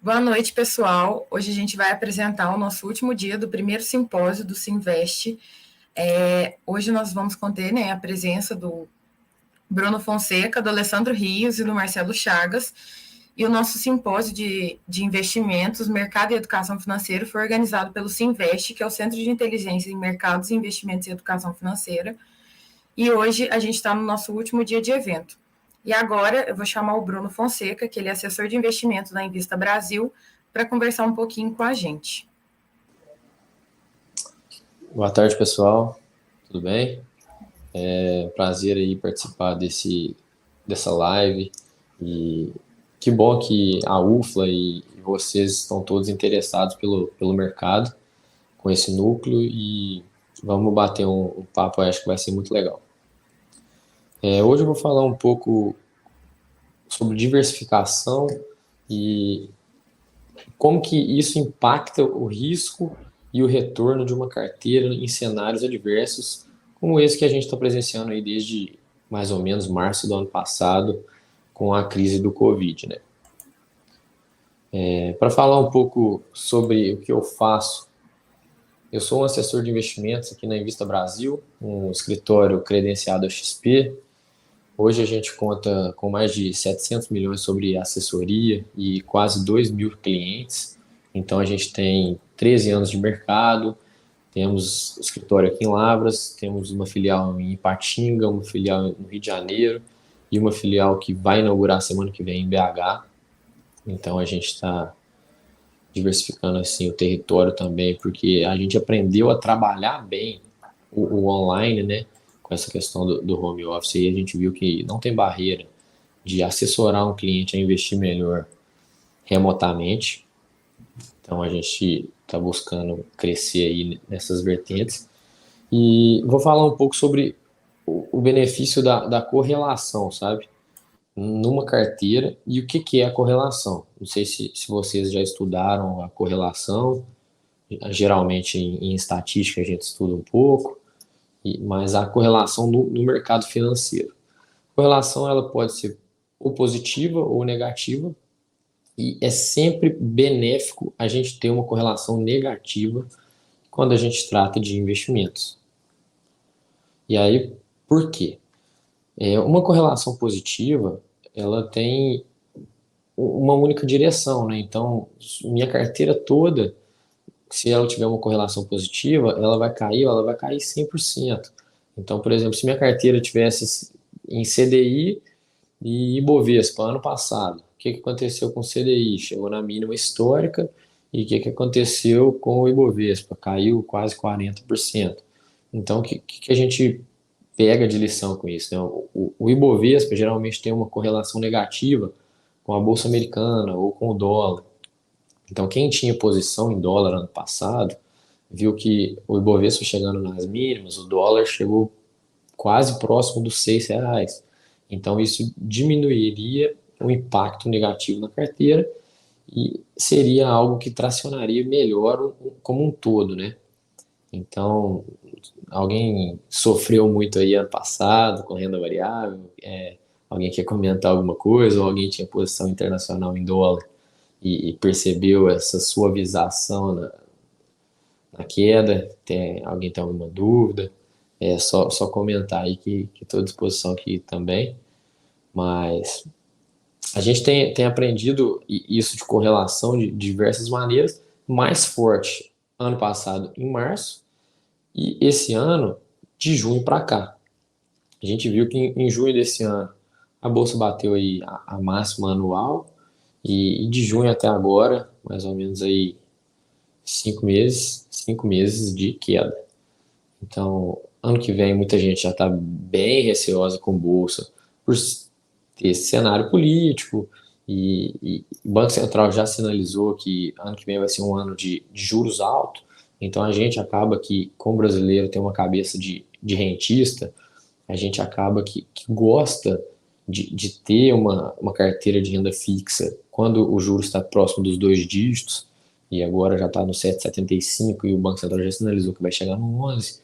Boa noite, pessoal. Hoje a gente vai apresentar o nosso último dia do primeiro simpósio do Sinvest. Hoje nós vamos conter a presença do Bruno Fonseca, do Alessandro Rios e do Marcelo Chagas. E o nosso simpósio de investimentos, mercado e educação financeira foi organizado pelo Sinvest, que é o Centro de Inteligência em Mercados, Investimentos e Educação Financeira. E hoje a gente está no nosso último dia de evento. E agora eu vou chamar o Bruno Fonseca, que ele é assessor de investimentos da Invista Brasil, para conversar um pouquinho com a gente. Boa tarde, pessoal. Tudo bem? É um prazer aí participar dessa live. E que bom que a UFLA e vocês estão todos interessados pelo mercado com esse núcleo e vamos bater um papo, acho que vai ser muito legal. Hoje eu vou falar um pouco sobre diversificação e como que isso impacta o risco e o retorno de uma carteira em cenários adversos, como esse que a gente está presenciando aí desde mais ou menos março do ano passado, com a crise do Covid, né? Para falar um pouco sobre o que eu faço, eu sou um assessor de investimentos aqui na Invista Brasil, um escritório credenciado a XP. Hoje a gente conta com mais de 700 milhões sobre assessoria e quase 2.000 clientes. Então a gente tem 13 anos de mercado, temos escritório aqui em Lavras, temos uma filial em Ipatinga, uma filial no Rio de Janeiro e uma filial que vai inaugurar semana que vem em BH. Então a gente está diversificando assim o território também, porque a gente aprendeu a trabalhar bem o online, né? Com essa questão do home office, e a gente viu que não tem barreira de assessorar um cliente a investir melhor remotamente. Então a gente está buscando crescer aí nessas vertentes. E vou falar um pouco sobre o benefício da correlação, sabe? Numa carteira, e o que é a correlação. Não sei se vocês já estudaram a correlação, geralmente em estatística a gente estuda um pouco, mas a correlação no mercado financeiro. A correlação ela pode ser ou positiva ou negativa, e é sempre benéfico a gente ter uma correlação negativa quando a gente trata de investimentos. E aí, por quê? Uma correlação positiva, ela tem uma única direção, né? Então, minha carteira toda, se ela tiver uma correlação positiva, ela vai cair 100%. Então, por exemplo, se minha carteira tivesse em CDI e Ibovespa ano passado, o que aconteceu com o CDI? Chegou na mínima histórica, e o que aconteceu com o Ibovespa? Caiu quase 40%. Então, o que a gente pega de lição com isso, né? O Ibovespa geralmente tem uma correlação negativa com a Bolsa Americana ou com o dólar. Então, quem tinha posição em dólar ano passado, viu que o Ibovespa chegando nas mínimas, o dólar chegou quase próximo dos R$ 6. Então, isso diminuiria o impacto negativo na carteira e seria algo que tracionaria melhor como um todo, né? Então, alguém sofreu muito aí ano passado com renda variável? Alguém quer comentar alguma coisa? Ou alguém tinha posição internacional em dólar e percebeu essa suavização na queda? Alguém tem alguma dúvida? Só comentar aí que estou à disposição aqui também. Mas a gente tem aprendido isso de correlação de diversas maneiras, mais forte ano passado em março e esse ano de junho para cá. A gente viu que em junho desse ano a bolsa bateu aí a máxima anual e de junho até agora, mais ou menos aí 5 meses de queda. Então, ano que vem muita gente já está bem receosa com bolsa por ter esse cenário político e o Banco Central já sinalizou que ano que vem vai ser um ano de juros altos. Então a gente acaba que, como brasileiro tem uma cabeça de rentista, a gente acaba que gosta de ter uma carteira de renda fixa quando o juro está próximo dos 2 dígitos, e agora já está no 7,75 e o Banco Central já sinalizou que vai chegar no 11.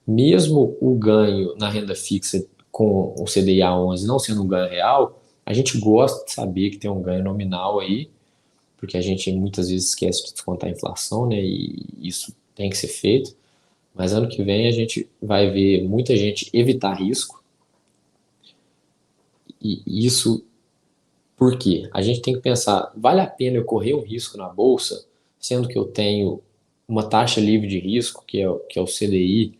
Mesmo o ganho na renda fixa com o CDI a 11 não sendo um ganho real, a gente gosta de saber que tem um ganho nominal aí, porque a gente muitas vezes esquece de descontar a inflação, né? E isso tem que ser feito. Mas ano que vem a gente vai ver muita gente evitar risco, e isso por quê? A gente tem que pensar, vale a pena eu correr um risco na bolsa, sendo que eu tenho uma taxa livre de risco, que é o CDI,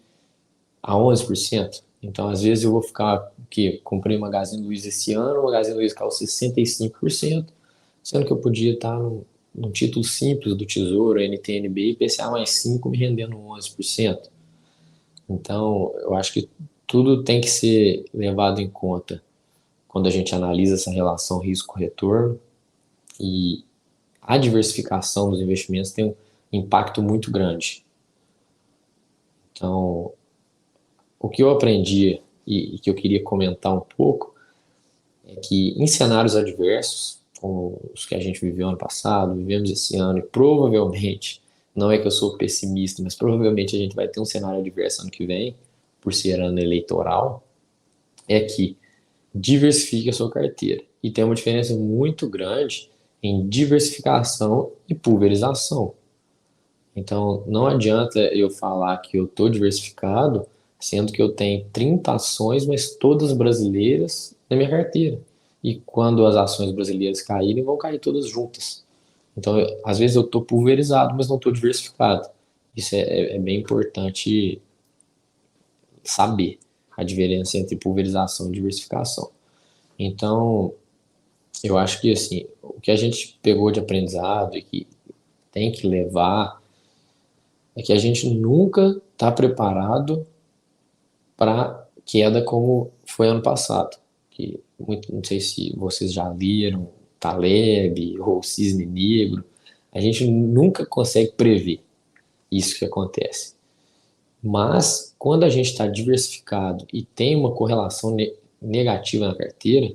a 11%? Então, às vezes eu vou ficar, que comprei uma Magazine Luiza esse ano, uma Magazine Luiza caiu 65%, sendo que eu podia estar num título simples do Tesouro, NTNB, IPCA mais 5 me rendendo 11%. Então, eu acho que tudo tem que ser levado em conta quando a gente analisa essa relação risco-retorno, e a diversificação dos investimentos tem um impacto muito grande. Então, o que eu aprendi e que eu queria comentar um pouco é que em cenários adversos, como os que a gente viveu ano passado, vivemos esse ano, e provavelmente, não é que eu sou pessimista, mas provavelmente a gente vai ter um cenário adverso ano que vem, por ser ano eleitoral, é que diversifique a sua carteira. E tem uma diferença muito grande em diversificação e pulverização. Então, não adianta eu falar que eu estou diversificado, sendo que eu tenho 30 ações, mas todas brasileiras na minha carteira. E quando as ações brasileiras caírem, vão cair todas juntas. Então, às vezes eu estou pulverizado, mas não estou diversificado. Isso é bem importante saber a diferença entre pulverização e diversificação. Então, eu acho que assim, o que a gente pegou de aprendizado e que tem que levar é que a gente nunca está preparado para queda como foi ano passado. Que muito, não sei se vocês já viram Taleb ou Cisne Negro, a gente nunca consegue prever isso que acontece. Mas quando a gente está diversificado e tem uma correlação negativa na carteira,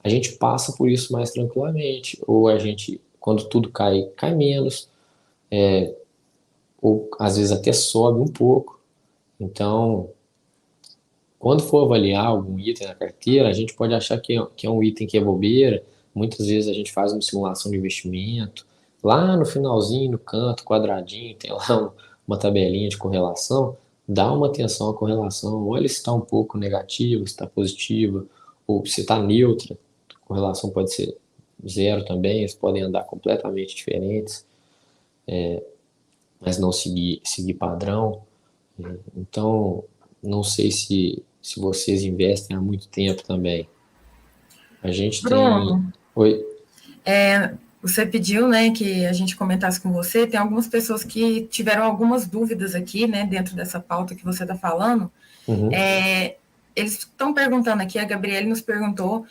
a gente passa por isso mais tranquilamente. Ou a gente, quando tudo cai, cai menos, ou às vezes até sobe um pouco. Então, quando for avaliar algum item na carteira, a gente pode achar que é um item que é bobeira. Muitas vezes a gente faz uma simulação de investimento. Lá no finalzinho, no canto, quadradinho, tem lá uma tabelinha de correlação. Dá uma atenção à correlação. Olha se está um pouco negativa, se está positiva, ou se está neutra. A correlação pode ser zero também, eles podem andar completamente diferentes, mas não seguir padrão. Então, não sei se vocês investem há muito tempo também. A gente tem. Bruno, Oi? você pediu, né, que a gente comentasse com você. Tem algumas pessoas que tiveram algumas dúvidas aqui, né, dentro dessa pauta que você está falando. Uhum. Eles estão perguntando aqui, a Gabriele nos perguntou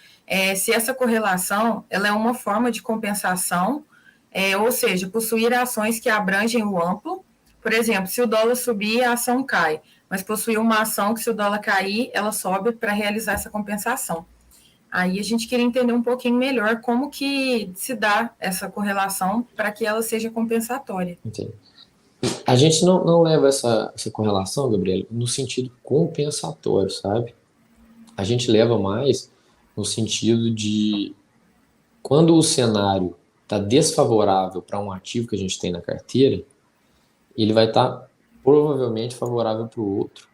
se essa correlação ela é uma forma de compensação, ou seja, possuir ações que abrangem o amplo. Por exemplo, se o dólar subir, a ação cai, mas possuir uma ação que, se o dólar cair, ela sobe para realizar essa compensação. Aí a gente queria entender um pouquinho melhor como que se dá essa correlação para que ela seja compensatória. Entendi. A gente não leva essa correlação, Gabriel, no sentido compensatório, sabe? A gente leva mais no sentido de quando o cenário está desfavorável para um ativo que a gente tem na carteira, ele vai estar provavelmente favorável para o outro.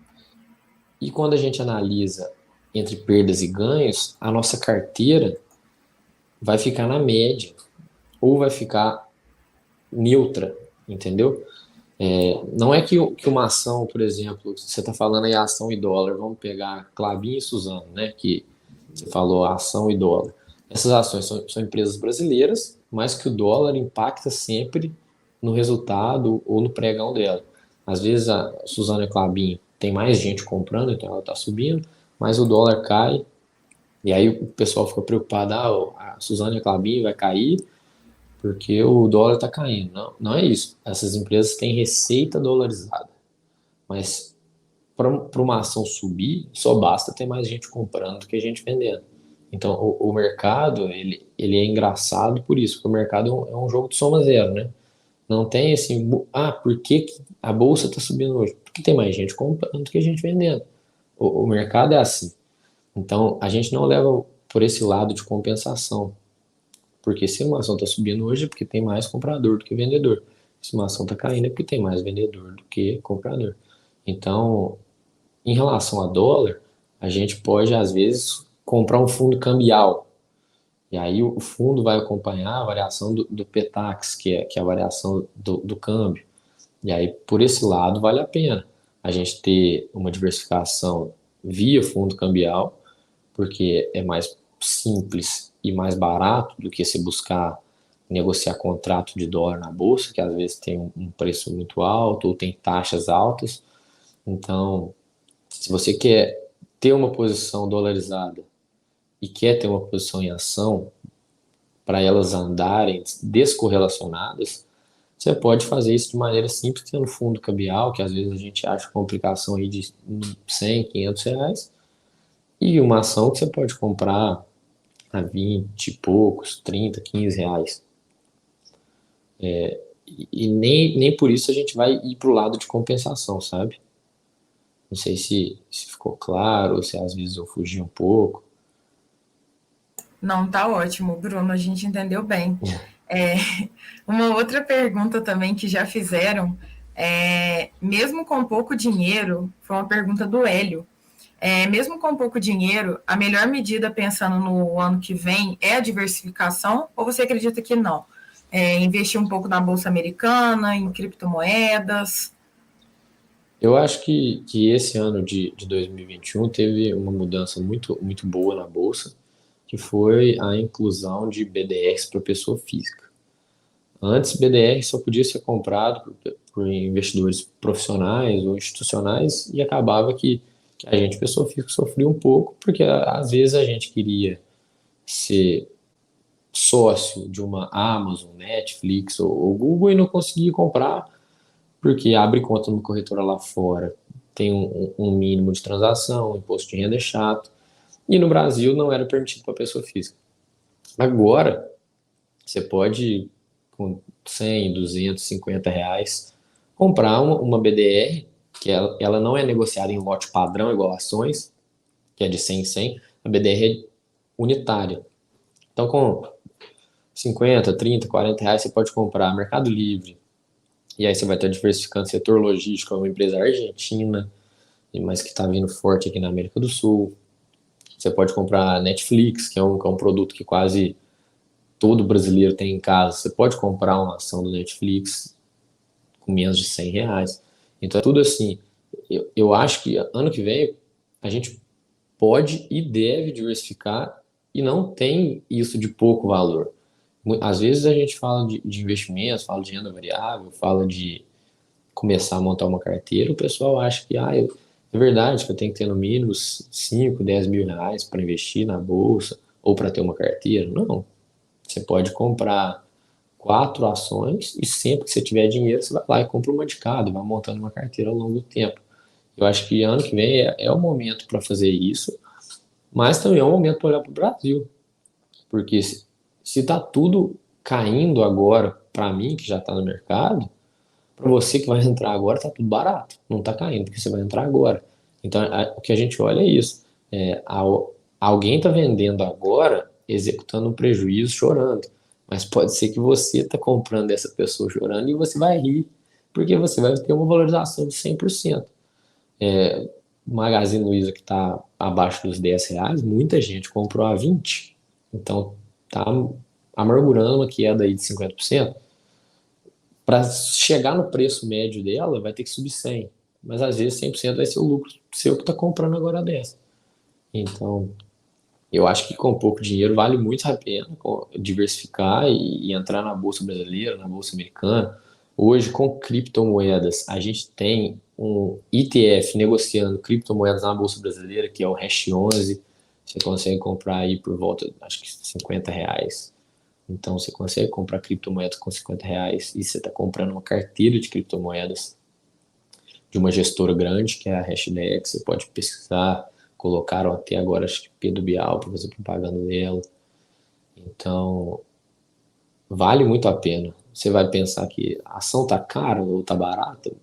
E quando a gente analisa entre perdas e ganhos, a nossa carteira vai ficar na média ou vai ficar neutra, entendeu? Não é que uma ação, por exemplo, você está falando aí ação e dólar, vamos pegar Klabin e Suzano, né? Que você falou ação e dólar. Essas ações são empresas brasileiras, mas que o dólar impacta sempre no resultado ou no pregão dela. Às vezes a Suzano e Klabin tem mais gente comprando, então ela está subindo, mas o dólar cai, e aí o pessoal fica preocupado, a Suzano e Klabin vai cair porque o dólar está caindo. Não, não é isso. Essas empresas têm receita dolarizada, mas para uma ação subir, só basta ter mais gente comprando do que gente vendendo. Então, o mercado, ele é engraçado por isso, porque o mercado é um jogo de soma zero, né? Não tem assim, por que a bolsa está subindo hoje? Porque tem mais gente comprando do que gente vendendo. O mercado é assim. Então, a gente não leva por esse lado de compensação. Porque se uma ação está subindo hoje é porque tem mais comprador do que vendedor. Se uma ação está caindo é porque tem mais vendedor do que comprador. Então, em relação a dólar, a gente pode, às vezes, comprar um fundo cambial. E aí o fundo vai acompanhar a variação do Petax, que é a variação do câmbio. E aí, por esse lado, vale a pena a gente ter uma diversificação via fundo cambial, porque é mais simples e mais barato do que se buscar negociar contrato de dólar na bolsa, que às vezes tem um preço muito alto ou tem taxas altas. Então, se você quer ter uma posição dolarizada e quer ter uma posição em ação, para elas andarem descorrelacionadas, você pode fazer isso de maneira simples, tendo fundo cambial, que às vezes a gente acha complicação aí de 100, R$ 500, e uma ação que você pode comprar a 20 e poucos, 30, R$ 15. E nem por isso a gente vai ir para o lado de compensação, sabe? Não sei se ficou claro, ou se às vezes eu fugi um pouco. Não, tá ótimo, Bruno, a gente entendeu bem. É, uma outra pergunta também que já fizeram, mesmo com pouco dinheiro, foi uma pergunta do Hélio. Mesmo com pouco dinheiro, a melhor medida pensando no ano que vem é a diversificação, ou você acredita que não? Investir um pouco na Bolsa Americana, em criptomoedas? Eu acho que esse ano de 2021 teve uma mudança muito, muito boa na Bolsa, que foi a inclusão de BDRs para pessoa física. Antes, BDR só podia ser comprado por investidores profissionais ou institucionais e acabava que a gente, pessoa física, sofria um pouco, porque às vezes a gente queria ser sócio de uma Amazon, Netflix ou Google e não conseguia comprar porque abre conta numa corretora lá fora, tem um mínimo de transação, o imposto de renda é chato, e no Brasil não era permitido para pessoa física. Agora, você pode, com 100, 250 reais, comprar uma BDR, que ela não é negociada em lote padrão, igual ações, que é de 100 em 100, a BDR é unitária. Então, com 50, 30, 40 reais, você pode comprar Mercado Livre, e aí você vai estar diversificando setor logístico, é uma empresa argentina, mas que está vindo forte aqui na América do Sul. Você pode comprar Netflix, que é um produto que quase todo brasileiro tem em casa. Você pode comprar uma ação do Netflix com menos de R$ 100. Então é tudo assim. Eu acho que ano que vem a gente pode e deve diversificar e não tem isso de pouco valor. Às vezes a gente fala de investimentos, fala de renda variável, fala de começar a montar uma carteira, o pessoal acha que é verdade que eu tenho que ter no mínimo 5, 10 mil reais para investir na bolsa ou para ter uma carteira. Não. Você pode comprar 4 ações e sempre que você tiver dinheiro, você vai lá e compra uma de cada, vai montando uma carteira ao longo do tempo. Eu acho que ano que vem é o momento para fazer isso, mas também é o momento para olhar para o Brasil, porque se está tudo caindo agora, para mim que já está no mercado, para você que vai entrar agora, tá tudo barato. Não tá caindo, porque você vai entrar agora. Então, o que a gente olha é isso. Alguém tá vendendo agora, executando um prejuízo, chorando. Mas pode ser que você tá comprando essa pessoa chorando e você vai rir, porque você vai ter uma valorização de 100%. O Magazine Luiza que está abaixo dos R$ 10, muita gente comprou a 20. Então, tá amargurando uma queda aí de 50%. Para chegar no preço médio dela, vai ter que subir 100. Mas às vezes 100% vai ser o lucro seu que está comprando agora dessa. Então, eu acho que com pouco dinheiro vale muito a pena diversificar e entrar na Bolsa Brasileira, na Bolsa Americana. Hoje, com criptomoedas, a gente tem um ETF negociando criptomoedas na Bolsa Brasileira, que é o Hash 11. Você consegue comprar aí por volta, acho que R$ 50. Então, você consegue comprar criptomoedas com R$ 50 e você está comprando uma carteira de criptomoedas de uma gestora grande, que é a Hashdex. Você pode pesquisar, colocaram até agora, acho que Pedro Bial para fazer propaganda dela. Então, vale muito a pena. Você vai pensar que a ação tá cara ou tá barata, R$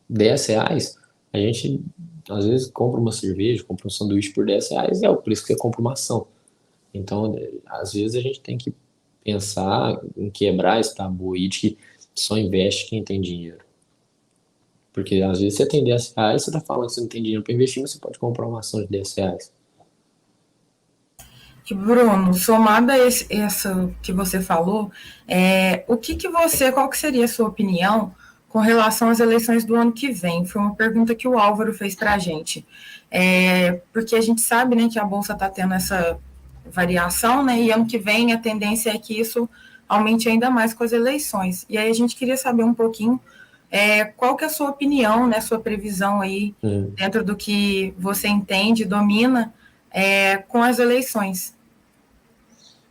10, a gente às vezes compra uma cerveja, compra um sanduíche por R$ 10, é o preço que você compra uma ação. Então, às vezes a gente tem que pensar em quebrar esse tabu aí de que só investe quem tem dinheiro. Porque às vezes você tem R$ 10, você está falando que você não tem dinheiro para investir, mas você pode comprar uma ação de R$ 10. E, Bruno, somado a essa que você falou, qual que seria a sua opinião com relação às eleições do ano que vem? Foi uma pergunta que o Álvaro fez para a gente. Porque a gente sabe, né, que a Bolsa está tendo essa variação, né, e ano que vem a tendência é que isso aumente ainda mais com as eleições. E aí a gente queria saber um pouquinho qual que é a sua opinião, né, sua previsão aí, Hum. dentro do que você entende, domina, com as eleições.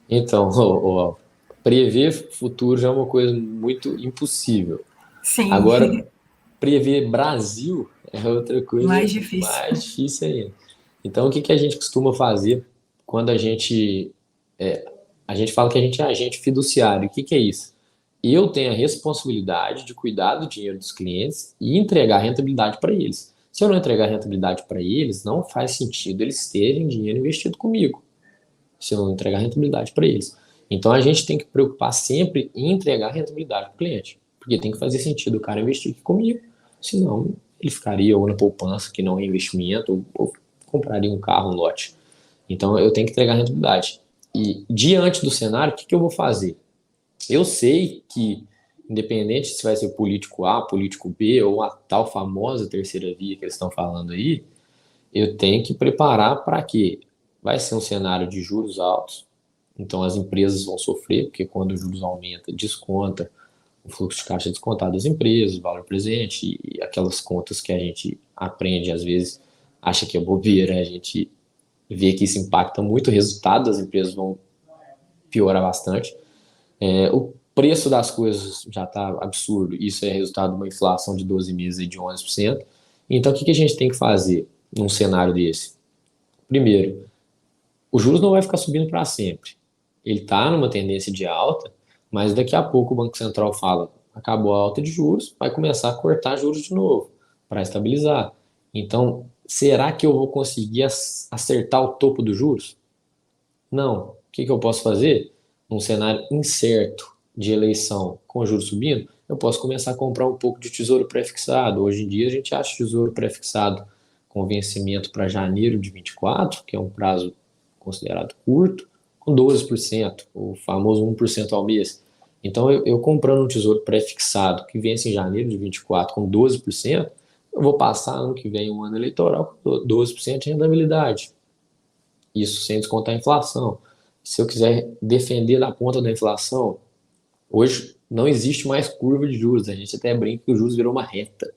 Então, prever futuro já é uma coisa muito impossível. Sim, Agora, prever Brasil é outra mais coisa difícil. mais difícil ainda. Então, o que que a gente costuma fazer quando a gente fala que a gente é agente fiduciário? O que que é isso? Eu tenho a responsabilidade de cuidar do dinheiro dos clientes e entregar rentabilidade para eles. Se eu não entregar rentabilidade para eles, não faz sentido eles terem dinheiro investido comigo, se eu não entregar rentabilidade para eles. Então a gente tem que preocupar sempre em entregar rentabilidade para o cliente, porque tem que fazer sentido o cara investir aqui comigo, senão ele ficaria ou na poupança, que não é investimento, ou compraria um carro, um lote. Então eu tenho que entregar rentabilidade. E diante do cenário, o que que eu vou fazer? Eu sei que, independente se vai ser político A, político B ou a tal famosa terceira via que eles estão falando aí, eu tenho que preparar para quê? Vai ser um cenário de juros altos, então as empresas vão sofrer, porque quando os juros aumenta, desconta o fluxo de caixa descontado das empresas, o valor presente e aquelas contas que a gente aprende, às vezes acha que é bobeira, a gente vê que isso impacta muito o resultado das empresas, vão piorar bastante. O preço das coisas já está absurdo, isso é resultado de uma inflação de 12 meses de 11%. Então, o que que a gente tem que fazer num cenário desse? Primeiro, o juros não vai ficar subindo para sempre. Ele está numa tendência de alta, mas daqui a pouco o Banco Central fala, acabou a alta de juros, vai começar a cortar juros de novo, para estabilizar. Então, será que eu vou conseguir acertar o topo dos juros? Não. O que que eu posso fazer? Num cenário incerto de eleição com juros subindo, eu posso começar a comprar um pouco de tesouro pré-fixado. Hoje em dia a gente acha tesouro pré-fixado com vencimento para janeiro de 24, que é um prazo considerado curto, com 12%, o famoso 1% ao mês. Então, eu comprando um tesouro pré-fixado que vence em janeiro de 24 com 12%, eu vou passar ano que vem um ano eleitoral com 12% de rentabilidade. Isso sem descontar a inflação. Se eu quiser defender da ponta da inflação, hoje não existe mais curva de juros. A gente até brinca que o juros virou uma reta.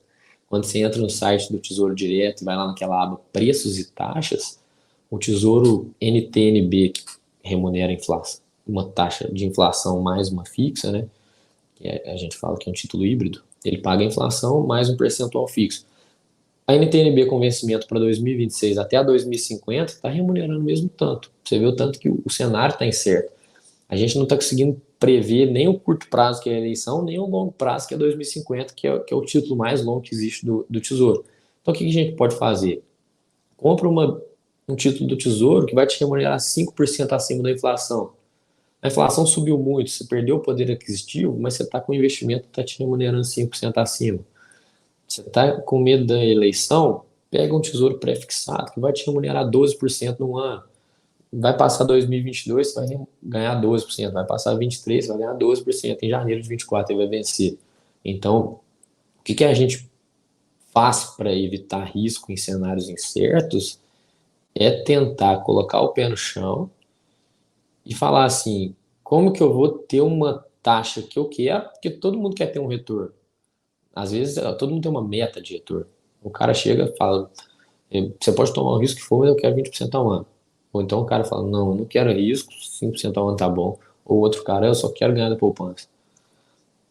Quando você entra no site do Tesouro Direto e vai lá naquela aba Preços e Taxas, o Tesouro NTN-B, que remunera uma taxa de inflação mais uma fixa, né? A gente fala que é um título híbrido, ele paga a inflação mais um percentual fixo. A NTN-B com vencimento para 2026 até 2050 está remunerando o mesmo tanto. Você vê o tanto que o cenário está incerto. A gente não está conseguindo prever nem o curto prazo, que é a eleição, nem o longo prazo, que é 2050, que é o título mais longo que existe do Tesouro. Então, o que a gente pode fazer? Compra um título do Tesouro que vai te remunerar 5% acima da inflação. A inflação subiu muito, você perdeu o poder aquisitivo, mas você está com o investimento que está te remunerando 5% acima. Você está com medo da eleição? Pega um tesouro pré-fixado que vai te remunerar 12% no ano. Vai passar 2022, você vai ganhar 12%. Vai passar 23, você vai ganhar 12%. Em janeiro de 24 ele vai vencer. Então, o que que a gente faz para evitar risco em cenários incertos é tentar colocar o pé no chão e falar assim, como que eu vou ter uma taxa que eu quero, porque todo mundo quer ter um retorno. Às vezes, todo mundo tem uma meta de retorno. O cara chega e fala, você pode tomar o risco que for, mas eu quero 20% ao ano. Ou então o cara fala, não, eu não quero risco, 5% ao ano tá bom. Ou outro cara, eu só quero ganhar da poupança.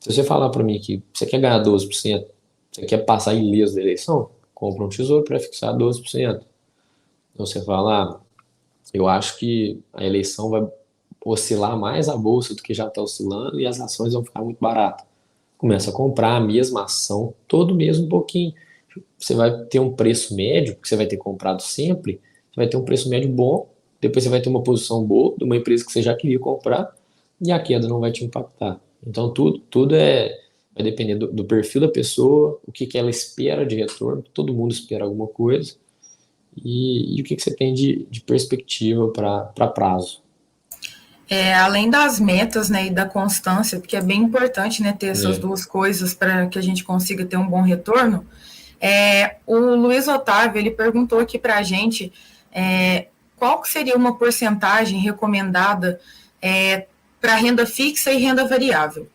Se você falar para mim que você quer ganhar 12%, você quer passar ileso da eleição, compra um tesouro para fixar 12%. Então você fala, eu acho que a eleição vai oscilar mais a bolsa do que já está oscilando e as ações vão ficar muito baratas. Começa a comprar a mesma ação todo mês um pouquinho. Você vai ter um preço médio, que você vai ter comprado sempre, você vai ter um preço médio bom, depois você vai ter uma posição boa de uma empresa que você já queria comprar, e a queda não vai te impactar. Então, tudo vai depender do perfil da pessoa, o que, que ela espera de retorno, todo mundo espera alguma coisa, e o que, que você tem de perspectiva para prazo. Além das metas, né, e da constância, porque é bem importante, né, ter essas É, duas coisas para que a gente consiga ter um bom retorno. O Luiz Otávio, ele perguntou aqui para a gente qual que seria uma porcentagem recomendada para renda fixa e renda variável,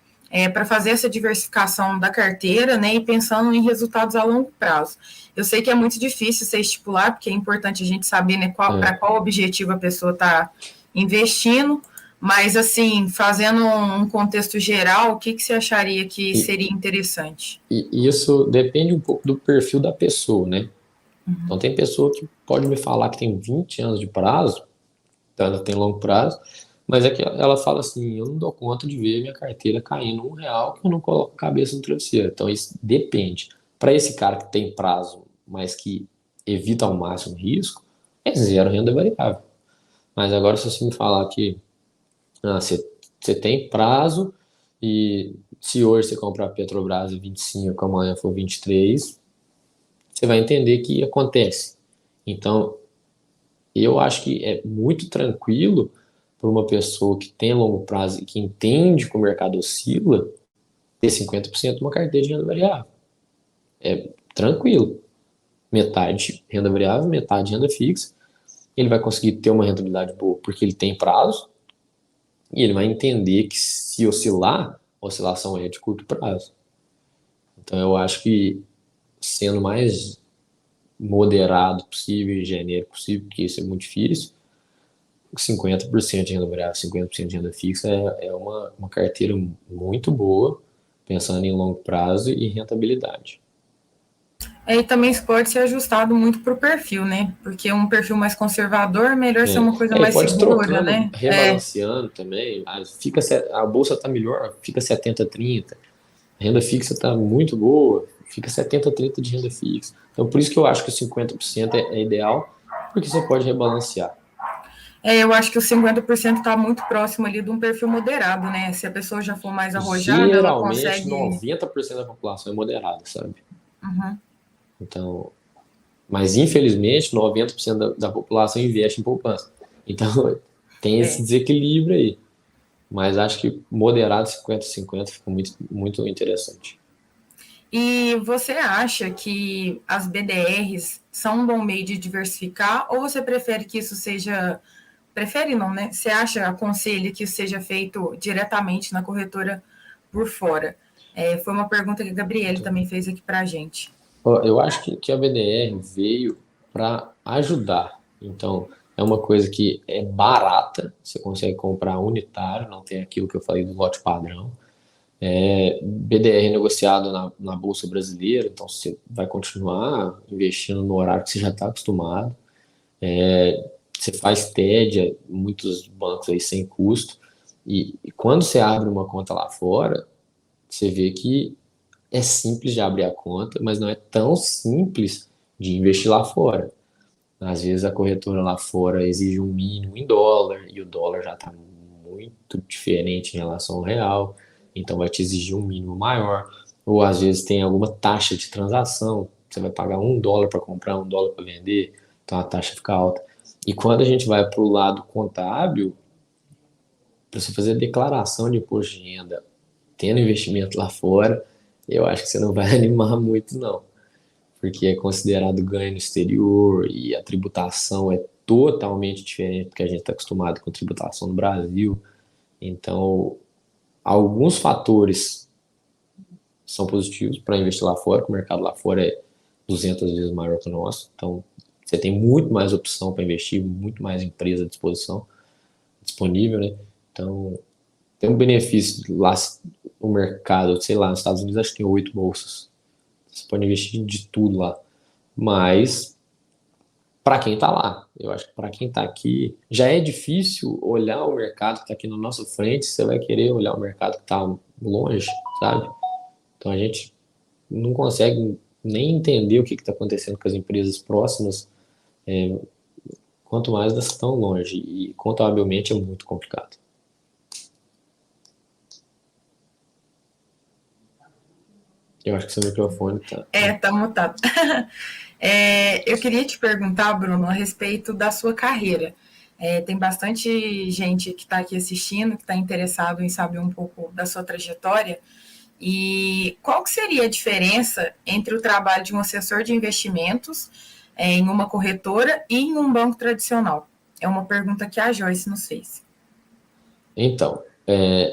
para fazer essa diversificação da carteira, né, e pensando em resultados a longo prazo. Eu sei que é muito difícil você estipular, porque é importante a gente saber, né, para é. qual objetivo a pessoa está investindo, mas, assim, fazendo um contexto geral, o que, que você acharia que E, seria interessante? e isso depende um pouco do perfil da pessoa, né? Então, tem pessoa que pode me falar que tem 20 anos de prazo, então ela tem longo prazo, mas é que ela fala assim: eu não dou conta de ver minha carteira caindo R$ 1 que eu não coloco a cabeça no travesseiro. Então, isso depende. Para esse cara que tem prazo, mas que evita ao máximo risco, é zero renda variável. Mas agora, se você me falar que você tem prazo e se hoje você comprar a Petrobras a 25, amanhã for 23, você vai entender que acontece. Então, eu acho que é muito tranquilo para uma pessoa que tem longo prazo e que entende que o mercado oscila, ter 50% de uma carteira de renda variável. É tranquilo. Metade renda variável, metade renda fixa. Ele vai conseguir ter uma rentabilidade boa porque ele tem prazo e ele vai entender que se oscilar, a oscilação é de curto prazo. Então eu acho que sendo mais moderado possível e genérico possível, porque isso é muito difícil, 50% de renda variável, 50% de renda fixa é uma carteira muito boa, pensando em longo prazo e rentabilidade. E também isso pode ser ajustado muito para o perfil, né? Porque um perfil mais conservador é melhor ser uma coisa E mais pode segura, trocando, né? rebalanceando também. A bolsa está melhor, fica 70-30. A renda fixa está muito boa, fica 70-30 de renda fixa. Então, por isso que eu acho que o 50% é ideal, porque você pode rebalancear. Eu acho que o 50% está muito próximo ali de um perfil moderado, né? Se a pessoa já for mais arrojada, ela Geralmente, consegue. 90% da população é moderada, sabe? Então, mas infelizmente, 90% da população investe em poupança. Então, tem esse É. desequilíbrio aí. Mas acho que moderado 50-50 fica muito, muito interessante. E você acha que as BDRs são um bom meio de diversificar ou você prefere que isso seja. Prefere não, né? Você acha, aconselha que isso seja feito diretamente na corretora por fora? Foi uma pergunta que a Gabriele Então, também fez aqui para a gente. eu acho que a BDR veio para ajudar. Então, é uma coisa que é barata, você consegue comprar unitário, não tem aquilo que eu falei do lote padrão. BDR negociado na Bolsa Brasileira, então você vai continuar investindo no horário que você já está acostumado. Você faz TED, muitos bancos aí sem custo. E quando você abre uma conta lá fora, você vê que é simples de abrir a conta, mas não é tão simples de investir lá fora. Às vezes a corretora lá fora exige um mínimo em dólar e o dólar já está muito diferente em relação ao real, então vai te exigir um mínimo maior. Ou às vezes tem alguma taxa de transação, você vai pagar US$ 1 para comprar, US$ 1 para vender, então a taxa fica alta. E quando a gente vai para o lado contábil, para você fazer declaração de imposto de renda, tendo investimento lá fora, eu acho que você não vai animar muito, não, porque é considerado ganho no exterior e a tributação é totalmente diferente do que a gente está acostumado com tributação no Brasil. Então, alguns fatores são positivos para investir lá fora, que o mercado lá fora é 200 vezes maior que o nosso. Então, você tem muito mais opção para investir, muito mais empresa à disposição, disponível, né? Então, tem um benefício lá, o mercado, sei lá, nos Estados Unidos acho que tem 8 bolsas. Você pode investir de tudo lá. Mas para quem está lá, eu acho que para quem está aqui, já é difícil olhar o mercado que está aqui na nossa frente, você vai querer olhar o mercado que está longe, sabe? Então a gente não consegue nem entender o que está acontecendo com as empresas próximas, quanto mais das que estão longe, e contabilmente é muito complicado. Eu acho que seu microfone tá. Tá mutado. Eu queria te perguntar, Bruno, a respeito da sua carreira. Tem bastante gente que está aqui assistindo, que está interessado em saber um pouco da sua trajetória. E qual que seria a diferença entre o trabalho de um assessor de investimentos em uma corretora e em um banco tradicional? É uma pergunta que a Joyce nos fez. Então,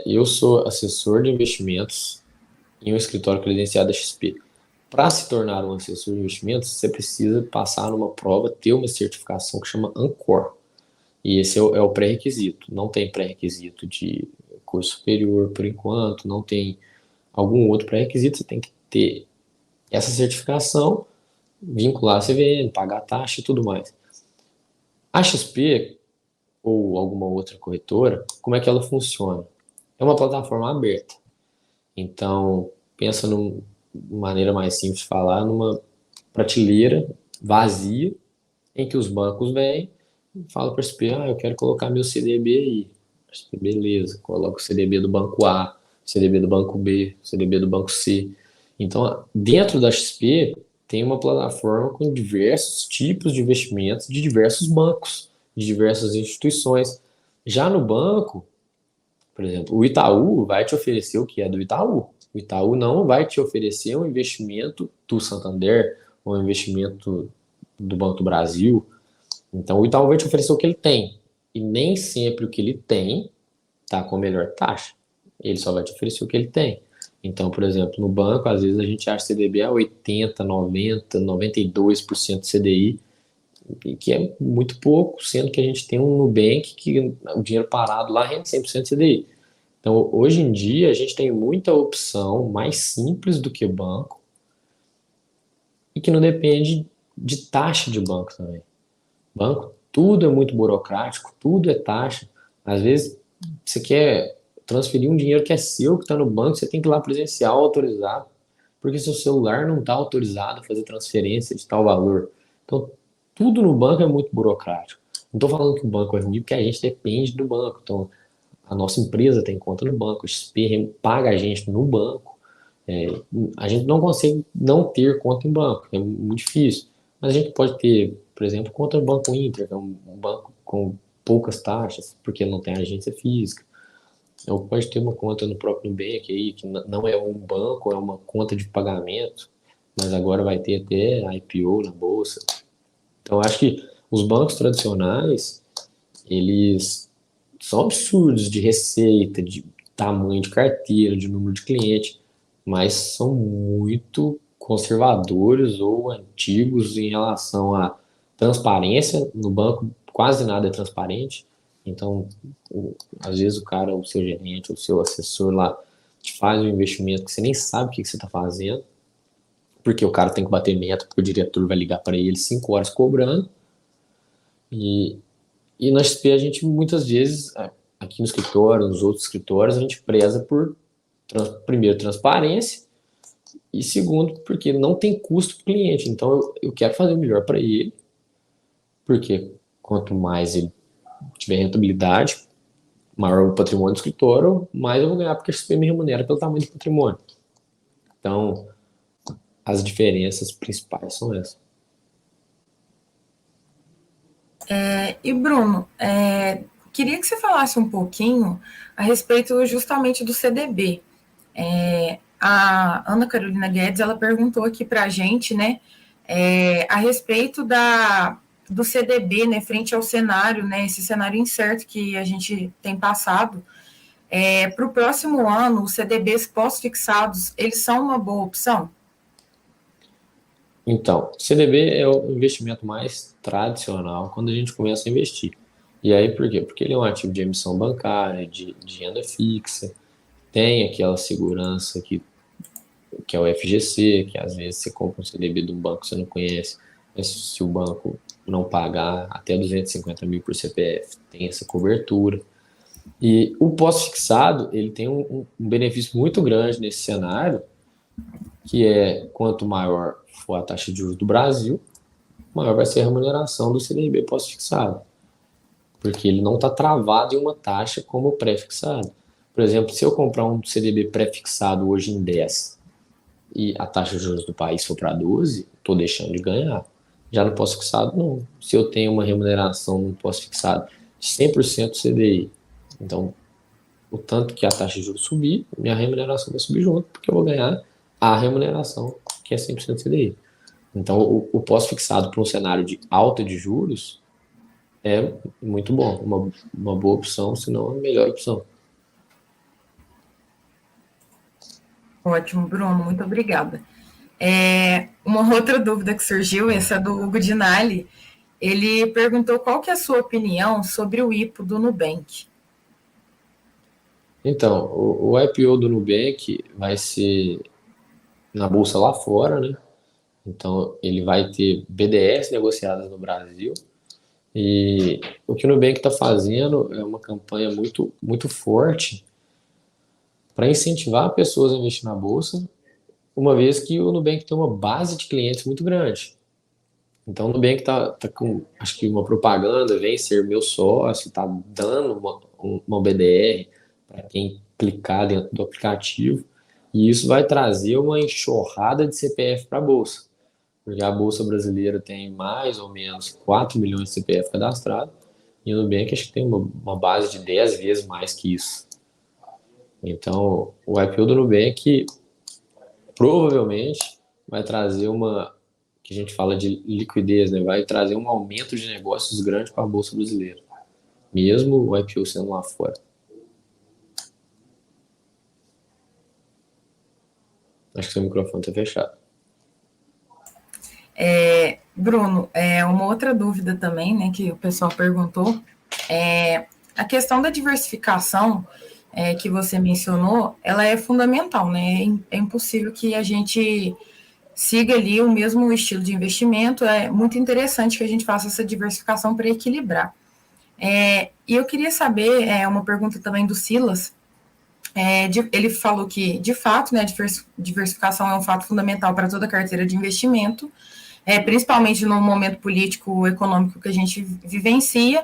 eu sou assessor de investimentos em um escritório credenciado da XP. Para se tornar um assessor de investimentos, você precisa passar numa prova, ter uma certificação que chama Ancor. E esse é o pré-requisito. Não tem pré-requisito de curso superior por enquanto, não tem algum outro pré-requisito. Você tem que ter essa certificação, vincular a CVM, pagar a taxa e tudo mais. A XP ou alguma outra corretora, como é que ela funciona? É uma plataforma aberta. Então, pensa numa maneira mais simples de falar, numa prateleira vazia, em que os bancos vêm e falam para a XP, eu quero colocar meu CDB aí. A XP, beleza, coloca o CDB do banco A, o CDB do banco B, o CDB do banco C. Então, dentro da XP, tem uma plataforma com diversos tipos de investimentos de diversos bancos, de diversas instituições. Já no banco, por exemplo, o Itaú vai te oferecer o que é do Itaú. O Itaú não vai te oferecer um investimento do Santander, ou um investimento do Banco do Brasil. Então, o Itaú vai te oferecer o que ele tem. E nem sempre o que ele tem está com a melhor taxa. Ele só vai te oferecer o que ele tem. Então, por exemplo, no banco, às vezes a gente acha CDB a 80, 90, 92% CDI, que é muito pouco, sendo que a gente tem um Nubank que o dinheiro parado lá rende 100% CDI. Então, hoje em dia, a gente tem muita opção mais simples do que banco e que não depende de taxa de banco também. Banco, tudo é muito burocrático, tudo é taxa. Às vezes, você quer transferir um dinheiro que é seu, que está no banco, você tem que ir lá presencial autorizado, porque seu celular não está autorizado a fazer transferência de tal valor. Então, tudo no banco é muito burocrático. Não estou falando que o banco é ruim, porque a gente depende do banco. Então, a nossa empresa tem conta no banco, o XP paga a gente no banco. A gente não consegue não ter conta em banco, é muito difícil. Mas a gente pode ter, por exemplo, conta no Banco Inter, que é um banco com poucas taxas, porque não tem agência física. Ou pode ter uma conta no próprio Nubank aí, que não é um banco, é uma conta de pagamento, mas agora vai ter até IPO na bolsa. Então, acho que os bancos tradicionais, eles são absurdos de receita, de tamanho de carteira, de número de cliente, mas são muito conservadores ou antigos em relação à transparência. No banco, quase nada é transparente. Então, às vezes o cara, o seu gerente, o seu assessor lá, te faz um investimento que você nem sabe o que você está fazendo, porque o cara tem que bater meta, porque o diretor vai ligar para ele 5 horas cobrando. E na XP a gente muitas vezes, aqui no escritório, nos outros escritórios, a gente preza por, primeiro, transparência, e segundo, porque não tem custo para o cliente. Então eu quero fazer o melhor para ele, porque quanto mais ele tiver rentabilidade, maior o patrimônio do escritório, mais eu vou ganhar, porque a XP me remunera pelo tamanho do patrimônio. Então, as diferenças principais são essas. E Bruno, queria que você falasse um pouquinho a respeito justamente do CDB. A Ana Carolina Guedes, ela perguntou aqui para a gente, né, a respeito do CDB, né, frente ao cenário, né, esse cenário incerto que a gente tem passado. Para o próximo ano, os CDBs pós-fixados, eles são uma boa opção? Então, CDB é o investimento mais tradicional quando a gente começa a investir. E aí, por quê? Porque ele é um ativo de emissão bancária, de renda fixa, tem aquela segurança que é o FGC, que às vezes você compra um CDB de um banco que você não conhece, mas se o banco não pagar até 250 mil por CPF, tem essa cobertura. E o pós-fixado, ele tem um benefício muito grande nesse cenário, que é quanto maior for a taxa de juros do Brasil, maior vai ser a remuneração do CDB pós-fixado, porque ele não está travado em uma taxa como o pré-fixado. Por exemplo, se eu comprar um CDB pré-fixado hoje em 10 e a taxa de juros do país for para 12, estou deixando de ganhar. Já no pós-fixado, não. Se eu tenho uma remuneração no pós-fixado de 100% CDI, então o tanto que a taxa de juros subir, minha remuneração vai subir junto, porque eu vou ganhar a remuneração que é 100% CDI. Então, o pós-fixado para um cenário de alta de juros é muito bom, uma boa opção, se não a melhor opção. Ótimo, Bruno, muito obrigada. Uma outra dúvida que surgiu, essa é do Hugo Dinali, ele perguntou qual que é a sua opinião sobre o IPO do Nubank. Então, o IPO do Nubank vai ser na bolsa lá fora, né? Então, ele vai ter BDRs negociadas no Brasil. E o que o Nubank está fazendo é uma campanha muito, muito forte para incentivar pessoas a investir na bolsa, uma vez que o Nubank tem uma base de clientes muito grande. Então, o Nubank tá com, acho que uma propaganda, vem ser meu sócio, está dando uma BDR para quem clicar dentro do aplicativo, e isso vai trazer uma enxurrada de CPF para a Bolsa, porque a Bolsa brasileira tem mais ou menos 4 milhões de CPF cadastrados, e o Nubank acho que tem uma base de 10 vezes mais que isso. Então, o IPO do Nubank provavelmente vai trazer que a gente fala de liquidez, né? Vai trazer um aumento de negócios grande para a Bolsa brasileira, mesmo o IPO sendo lá fora. Acho que seu microfone está fechado. Bruno, uma outra dúvida também, né, que o pessoal perguntou, a questão da diversificação que você mencionou, ela é fundamental, né? É impossível que a gente siga ali o mesmo estilo de investimento, é muito interessante que a gente faça essa diversificação para equilibrar. E eu queria saber, uma pergunta também do Silas, ele falou que, de fato, né, diversificação é um fato fundamental para toda carteira de investimento, principalmente no momento político econômico que a gente vivencia,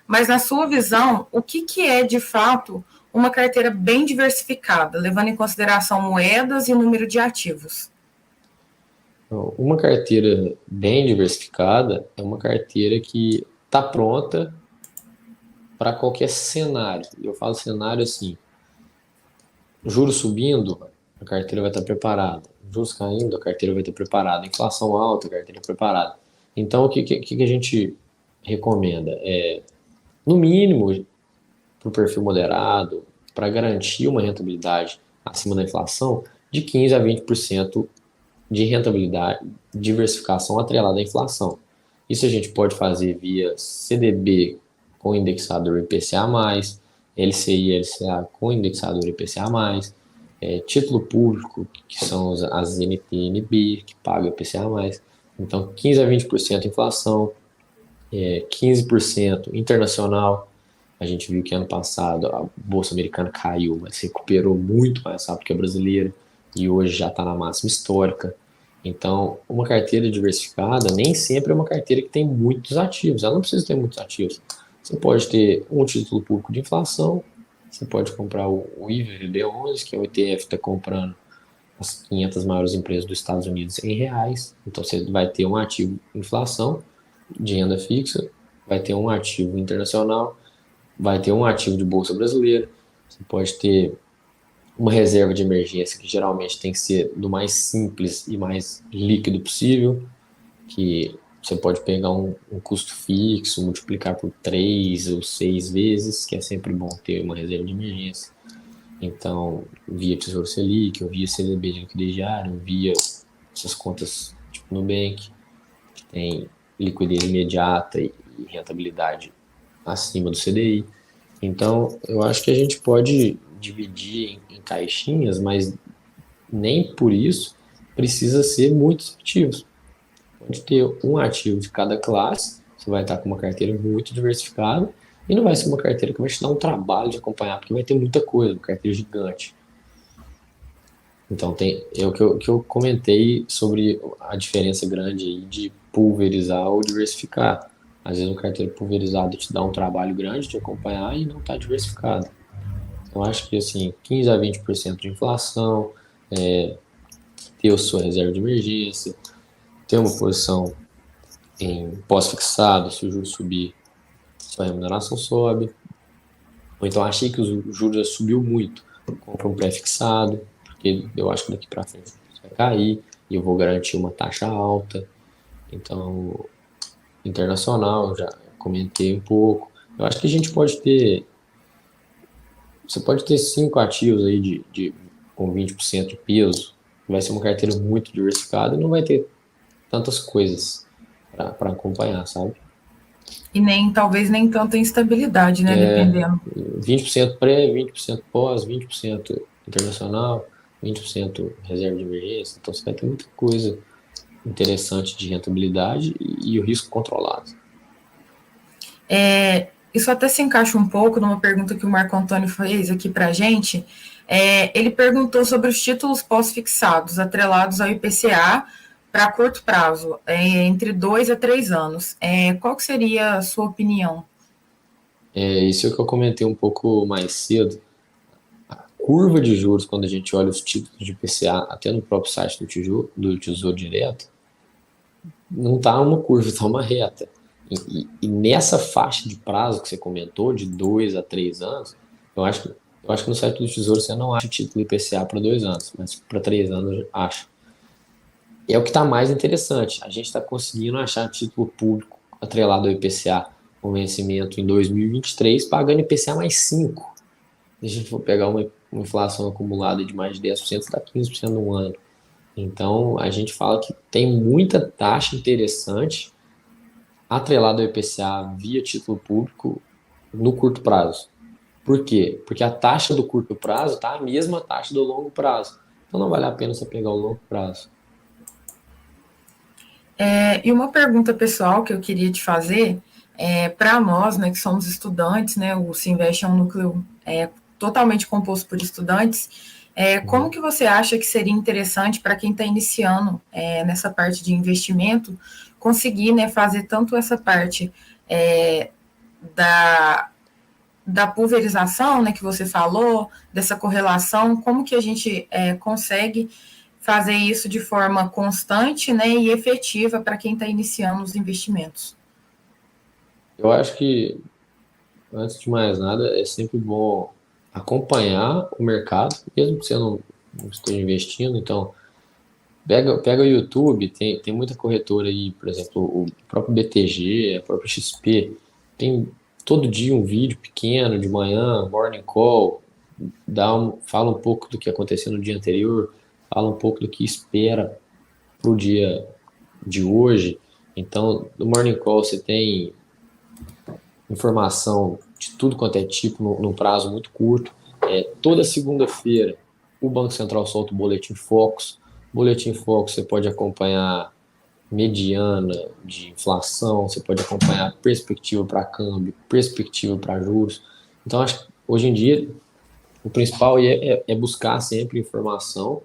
mas na sua visão, o que é, de fato, uma carteira bem diversificada, levando em consideração moedas e número de ativos? Uma carteira bem diversificada é uma carteira que está pronta para qualquer cenário. Eu falo cenário assim, juros subindo, a carteira vai estar preparada. Juros caindo, a carteira vai estar preparada. Inflação alta, a carteira preparada. Então, o que a gente recomenda? No mínimo, para o perfil moderado, para garantir uma rentabilidade acima da inflação, de 15% a 20% de rentabilidade, diversificação atrelada à inflação. Isso a gente pode fazer via CDB com indexador IPCA+, LCI e LCA com indexador IPCA+, título público, que são as NTNB, que paga IPCA+. Então, 15% a 20% inflação, 15% internacional. A gente viu que ano passado a Bolsa Americana caiu, mas se recuperou muito mais rápido que a brasileira e hoje já está na máxima histórica. Então, uma carteira diversificada nem sempre é uma carteira que tem muitos ativos. Ela não precisa ter muitos ativos. Você pode ter um título público de inflação, você pode comprar o IVRB11, que é o ETF que está comprando as 500 maiores empresas dos Estados Unidos em reais. Então, você vai ter um ativo inflação de renda fixa, vai ter um ativo internacional, vai ter um ativo de bolsa brasileira, você pode ter uma reserva de emergência que geralmente tem que ser do mais simples e mais líquido possível, que você pode pegar um custo fixo, multiplicar por 3 ou 6 vezes, que é sempre bom ter uma reserva de emergência. Então, via Tesouro Selic, ou via CDB de liquidez diária, ou via essas contas tipo Nubank, que tem liquidez imediata e rentabilidade acima do CDI. Então, eu acho que a gente pode dividir em caixinhas, mas nem por isso precisa ser muitos ativos. Pode ter um ativo de cada classe, você vai estar com uma carteira muito diversificada e não vai ser uma carteira que vai te dar um trabalho de acompanhar, porque vai ter muita coisa, uma carteira gigante. Então, é o que eu comentei sobre a diferença grande aí de pulverizar ou diversificar. Às vezes, uma carteira pulverizada te dá um trabalho grande de acompanhar e não está diversificada. Então, acho que assim, 15% a 20% de inflação, ter a sua reserva de emergência, ter uma posição em pós-fixado, se o juros subir, sua remuneração sobe. Ou então achei que o juros já subiu muito, compra um pré-fixado, porque eu acho que daqui para frente vai cair e eu vou garantir uma taxa alta. Então, internacional, eu já comentei um pouco. Eu acho que a gente pode ter. Você pode ter 5 ativos aí com 20% de peso. Vai ser uma carteira muito diversificada e não vai ter tantas coisas para acompanhar, sabe? E nem, talvez nem tanta instabilidade, né? Dependendo. 20% pré, 20% pós, 20% internacional, 20% reserva de emergência. Então você vai ter muita coisa interessante de rentabilidade e o risco controlado. Isso até se encaixa um pouco numa pergunta que o Marco Antônio fez aqui para a gente. Ele perguntou sobre os títulos pós-fixados atrelados ao IPCA para curto prazo, entre 2 a 3 anos. Qual que seria a sua opinião? Isso que eu comentei um pouco mais cedo. A curva de juros, quando a gente olha os títulos de IPCA, até no próprio site do Tesouro Direto, não está uma curva, está uma reta. E nessa faixa de prazo que você comentou, de 2 a 3 anos, eu acho que no site do Tesouro você não acha título IPCA para 2 anos, mas para 3 anos acha. É o que está mais interessante. A gente está conseguindo achar título público atrelado ao IPCA com vencimento em 2023, pagando IPCA mais 5. Se a gente for pegar uma inflação acumulada de mais de 10%, dá 15% no ano. Então, a gente fala que tem muita taxa interessante atrelada ao IPCA via título público no curto prazo. Por quê? Porque a taxa do curto prazo está a mesma taxa do longo prazo. Então, não vale a pena você pegar o longo prazo. E uma pergunta pessoal que eu queria te fazer, para nós, né, que somos estudantes, né, o Sinvest é um núcleo totalmente composto por estudantes, como que você acha que seria interessante para quem está iniciando nessa parte de investimento, conseguir, né, fazer tanto essa parte da pulverização, né, que você falou, dessa correlação, como que a gente consegue fazer isso de forma constante, né, e efetiva para quem está iniciando os investimentos? Eu acho que, antes de mais nada, é sempre bom acompanhar o mercado, mesmo que você não esteja investindo. Então, pega o YouTube, tem muita corretora aí, por exemplo, o próprio BTG, a própria XP, tem todo dia um vídeo pequeno de manhã, morning call, fala um pouco do que aconteceu no dia anterior, fala um pouco do que espera para o dia de hoje. Então, no morning call você tem informação de tudo quanto é tipo num prazo muito curto. Toda segunda-feira o Banco Central solta o Boletim Focus. Boletim Focus você pode acompanhar mediana de inflação, você pode acompanhar perspectiva para câmbio, perspectiva para juros. Então, acho que hoje em dia o principal é buscar sempre informação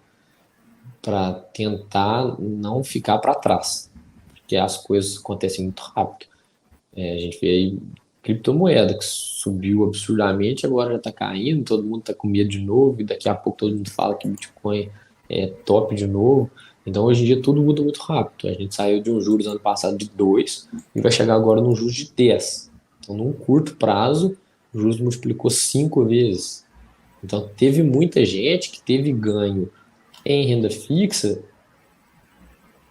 para tentar não ficar para trás, porque as coisas acontecem muito rápido. A gente vê aí criptomoeda que subiu absurdamente, agora já está caindo, todo mundo está com medo de novo, e daqui a pouco todo mundo fala que Bitcoin é top de novo. Então, hoje em dia, tudo muda muito rápido. A gente saiu de um juros ano passado de 2 e vai chegar agora num juros de 10. Então, num curto prazo, o juros multiplicou 5 vezes. Então, teve muita gente que teve ganho em renda fixa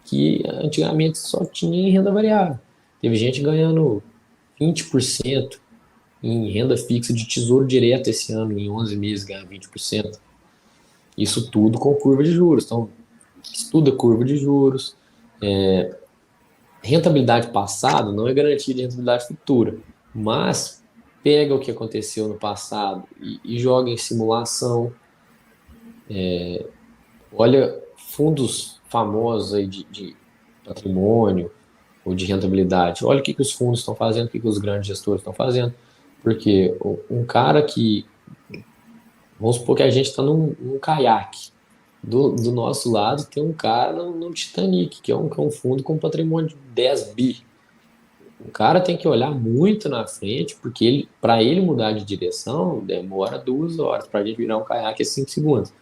que antigamente só tinha em renda variável. Teve gente ganhando 20% em renda fixa de tesouro direto esse ano, em 11 meses ganhar 20%. Isso tudo com curva de juros. Então, estuda curva de juros. Rentabilidade passada não é garantia de rentabilidade futura, mas pega o que aconteceu no passado e joga em simulação. Olha fundos famosos aí de patrimônio ou de rentabilidade. Olha o que os fundos estão fazendo, o que os grandes gestores estão fazendo. Porque um cara que... Vamos supor que a gente está num caiaque. Do nosso lado tem um cara no Titanic, que é um fundo com patrimônio de 10 bi. O cara tem que olhar muito na frente, porque para ele mudar de direção demora 2 horas. Para a gente virar um caiaque é 5 segundos.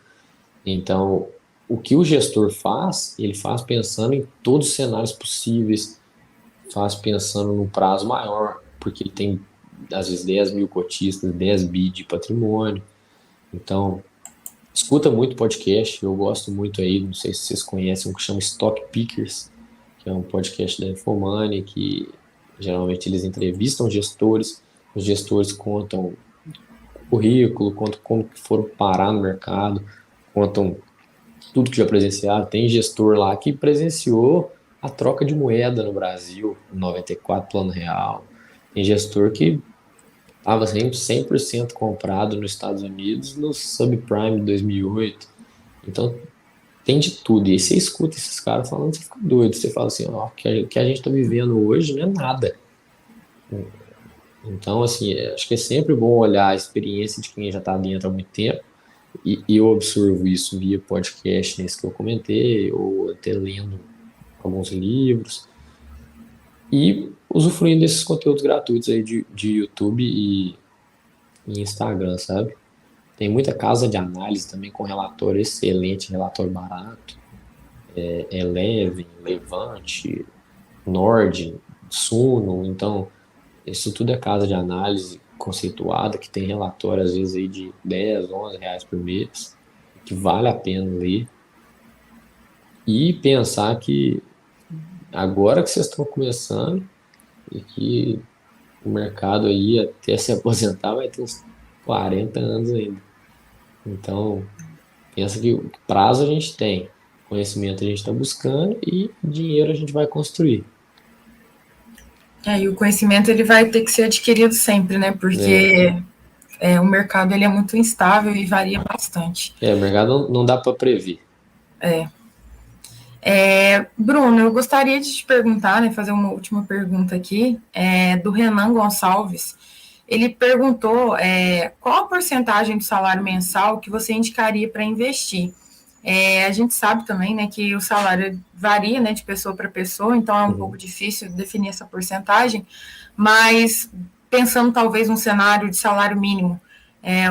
Então, o que o gestor faz, ele faz pensando em todos os cenários possíveis, faz pensando num prazo maior, porque ele tem, às vezes, 10 mil cotistas, 10 bi de patrimônio. Então, escuta muito podcast, eu gosto muito aí, não sei se vocês conhecem, um que chama Stock Pickers, que é um podcast da Infomoney, que geralmente eles entrevistam gestores, os gestores contam currículo, contam como que foram parar no mercado, contam tudo que já presenciaram. Tem gestor lá que presenciou a troca de moeda no Brasil, 94 Plano Real. Tem gestor que estava sempre 100% comprado nos Estados Unidos no subprime de 2008. Então, tem de tudo. E aí você escuta esses caras falando, você fica doido. Você fala assim, ó, o que a gente está vivendo hoje não é nada. Então, assim, acho que é sempre bom olhar a experiência de quem já está dentro há muito tempo. E eu observo isso via podcast, nesse que eu comentei, ou até lendo alguns livros. E usufruindo desses conteúdos gratuitos aí de YouTube e Instagram, sabe? Tem muita casa de análise também com relatório excelente, relatório barato. Eleven, Levante, Nord, Suno. Então, isso tudo é casa de análise conceituada, que tem relatório às vezes aí de 10, 11 reais por mês, que vale a pena ler. E pensar que agora que vocês estão começando e que o mercado aí até se aposentar vai ter uns 40 anos ainda. Então, pensa que o prazo a gente tem, conhecimento a gente está buscando e dinheiro a gente vai construir. E o conhecimento ele vai ter que ser adquirido sempre, né? É, Porque o mercado ele é muito instável e varia bastante. o mercado não dá para prever. Bruno, eu gostaria de te perguntar, né, fazer uma última pergunta aqui, do Renan Gonçalves. Ele perguntou qual a porcentagem do salário mensal que você indicaria para investir. A gente sabe também, né, que o salário varia, né, de pessoa para pessoa, então é um pouco Uhum. difícil definir essa porcentagem, mas pensando talvez num cenário de salário mínimo,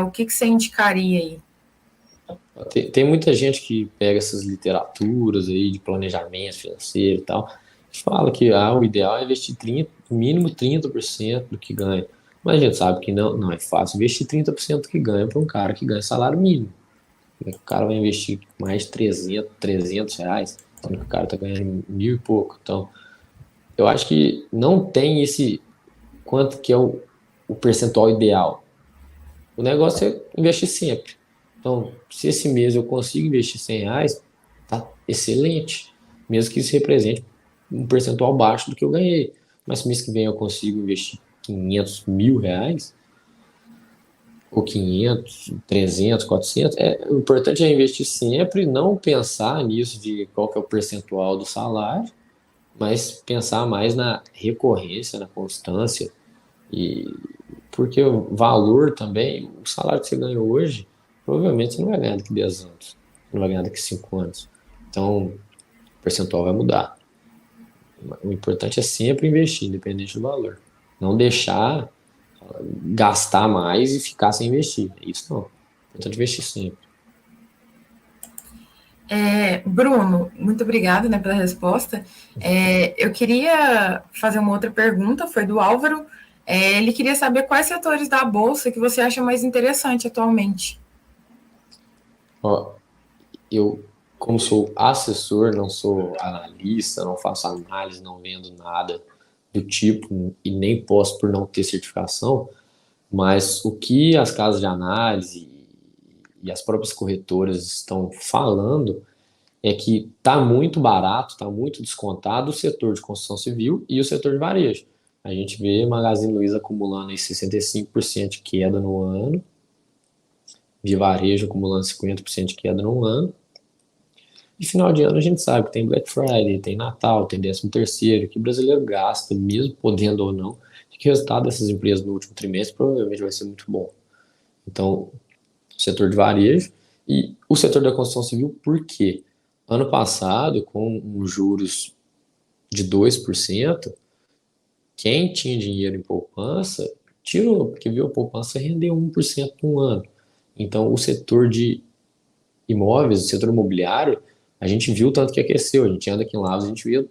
o que você indicaria aí? Tem muita gente que pega essas literaturas aí de planejamento financeiro e tal, e fala que o ideal é investir 30, no mínimo 30% do que ganha. Mas a gente sabe que não é fácil investir 30% do que ganha para um cara que ganha salário mínimo. O cara vai investir mais de 300 reais, sendo que o cara está ganhando mil e pouco. Então, eu acho que não tem esse quanto que é o percentual ideal. O negócio é investir sempre. Então, se esse mês eu consigo investir 100 reais, tá excelente. Mesmo que isso represente um percentual baixo do que eu ganhei. Mas se mês que vem eu consigo investir 500 mil reais, ou 500, 300, 400, o importante é investir sempre, não pensar nisso de qual que é o percentual do salário, mas pensar mais na recorrência, na constância, e porque o valor também, o salário que você ganha hoje, provavelmente você não vai ganhar daqui 10 anos, não vai ganhar daqui 5 anos. Então, o percentual vai mudar. O importante é sempre investir, independente do valor. Não deixar gastar mais e ficar sem investir. É isso não. É importante investir sempre. Bruno, muito obrigada, né, pela resposta. Eu queria fazer uma outra pergunta, foi do Álvaro. Ele queria saber quais setores da Bolsa que você acha mais interessante atualmente. Ó, eu, como sou assessor, não sou analista, não faço análise, não vendo nada do tipo e nem posso por não ter certificação, mas o que as casas de análise e as próprias corretoras estão falando é que está muito barato, está muito descontado o setor de construção civil e o setor de varejo. A gente vê Magazine Luiza acumulando aí 65% de queda no ano, de varejo acumulando 50% de queda no ano. E final de ano a gente sabe que tem Black Friday, tem Natal, tem 13º, que o brasileiro gasta, mesmo podendo ou não, que o resultado dessas empresas no último trimestre provavelmente vai ser muito bom. Então, o setor de varejo e o setor da construção civil, por quê? Ano passado, com os juros de 2%, quem tinha dinheiro em poupança tirou, porque viu a poupança render 1% por ano. Então, o setor de imóveis, o setor imobiliário, a gente viu o tanto que aqueceu. A gente anda aqui em Lavras, a gente vê o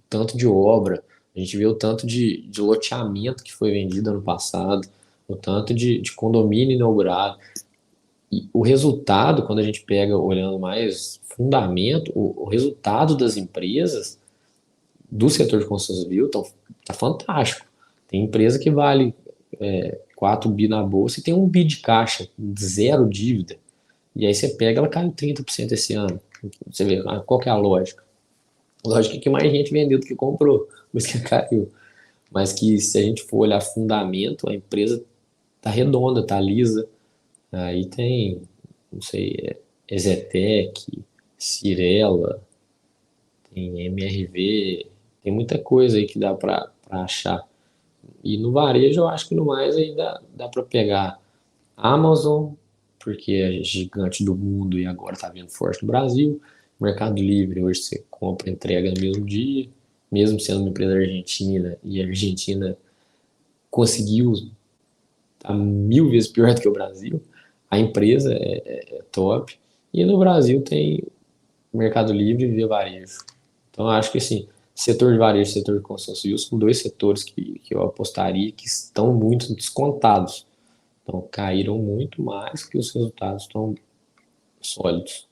tanto de obra, a gente vê o tanto de loteamento que foi vendido ano passado, o tanto de condomínio inaugurado. E o resultado, quando a gente pega olhando mais fundamento, o resultado das empresas do setor de construção civil tá fantástico. Tem empresa que vale 4 bi na bolsa e tem 1 bi de caixa, zero dívida. E aí você pega, ela caiu 30% esse ano. Você vê, qual que é a lógica? A lógica é que mais gente vendeu do que comprou, por isso que caiu. Mas que se a gente for olhar fundamento, a empresa tá redonda, tá lisa. Aí tem, não sei, Exetec, Cirela, tem MRV, tem muita coisa aí que dá para achar. E no varejo, eu acho que no mais aí dá para pegar Amazon, porque é gigante do mundo e agora está vindo forte no Brasil. Mercado Livre, hoje você compra e entrega no mesmo dia, mesmo sendo uma empresa argentina, e a Argentina conseguiu estar 1000 vezes pior do que o Brasil. A empresa é top. E no Brasil tem Mercado Livre e Via Varejo. Então, eu acho que assim, setor de varejo e setor de construção civil são dois setores que eu apostaria que estão muito descontados. Então, caíram muito mais que os resultados estão sólidos.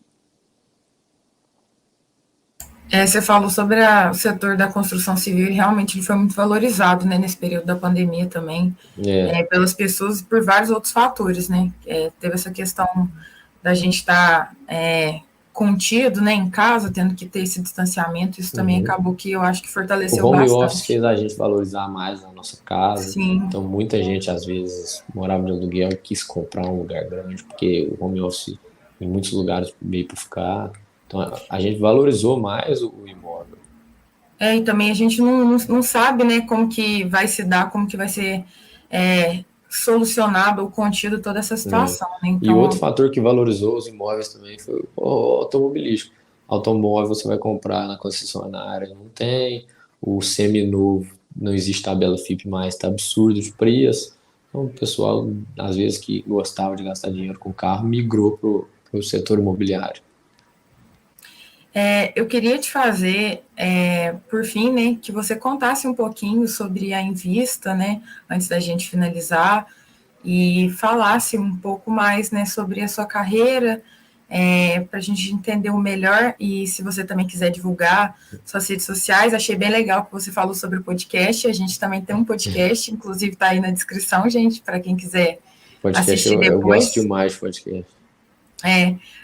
Você falou sobre o setor da construção civil e realmente ele foi muito valorizado, né, nesse período da pandemia também, É, pelas pessoas e por vários outros fatores, né? Teve essa questão da gente estar contido, né, em casa, tendo que ter esse distanciamento, isso também uhum. acabou que eu acho que O fortaleceu home office bastante. fez a gente valorizar mais a nossa casa. Sim, Então, muita gente, às vezes, morava de aluguel e quis comprar um lugar grande, porque o home office, em muitos lugares, veio para ficar. Então, a gente valorizou mais o imóvel. e também a gente não sabe, né, como que vai se dar, como que vai ser solucionado ou contido toda essa Né? situação, né? E outro Então, fator que valorizou os imóveis também foi o automobilístico. Automóvel você vai comprar na concessionária, não tem. O seminovo, não existe tabela FIP mais, está absurdo de preço. Então, o pessoal, às vezes, que gostava de gastar dinheiro com carro, migrou para o setor imobiliário. eu queria te fazer, por fim, né, que você contasse um pouquinho sobre a Invista, né, antes da gente finalizar, e falasse um pouco mais, né, sobre a sua carreira, para a gente entender o melhor, e se você também quiser divulgar suas redes sociais, achei bem legal que você falou sobre o podcast, a gente também tem um podcast, inclusive está aí na descrição, gente, para quem quiser Podcast, assistir eu gosto depois. demais de podcast.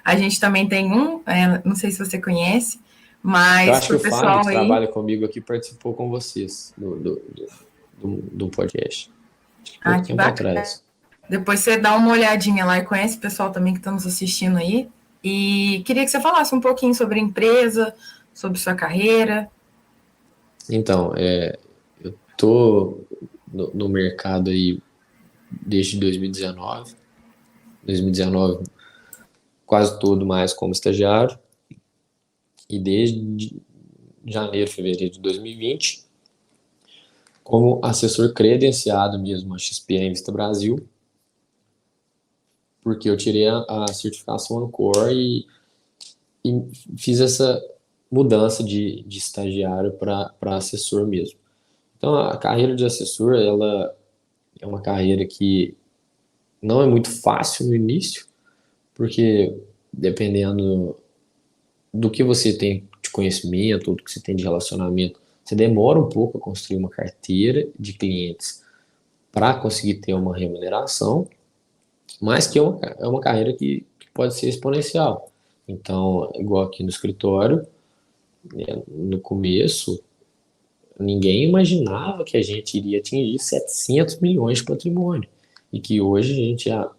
A gente também tem um, não sei se você conhece, Eu mas acho que para o o Fábio, pessoal que aí, trabalha comigo aqui, participou com vocês do podcast. Acho que pouco que tempo bacana. atrás. Depois você dá uma olhadinha lá e conhece o pessoal também que está nos assistindo aí. E queria que você falasse um pouquinho sobre a empresa, sobre sua carreira. Então, eu tô no mercado aí desde 2019. 2019 quase todo mais como estagiário. E desde janeiro, fevereiro de 2020, como assessor credenciado mesmo a XP Invista Brasil, porque eu tirei a certificação Ancor e fiz essa mudança de estagiário para assessor mesmo. Então, a carreira de assessor, ela é uma carreira que não é muito fácil no início, porque dependendo do que você tem de conhecimento, ou do que você tem de relacionamento, você demora um pouco a construir uma carteira de clientes para conseguir ter uma remuneração, mas que é uma carreira que pode ser exponencial. Então, igual aqui no escritório, no começo, ninguém imaginava que a gente iria atingir 700 milhões de patrimônio. E que hoje a gente já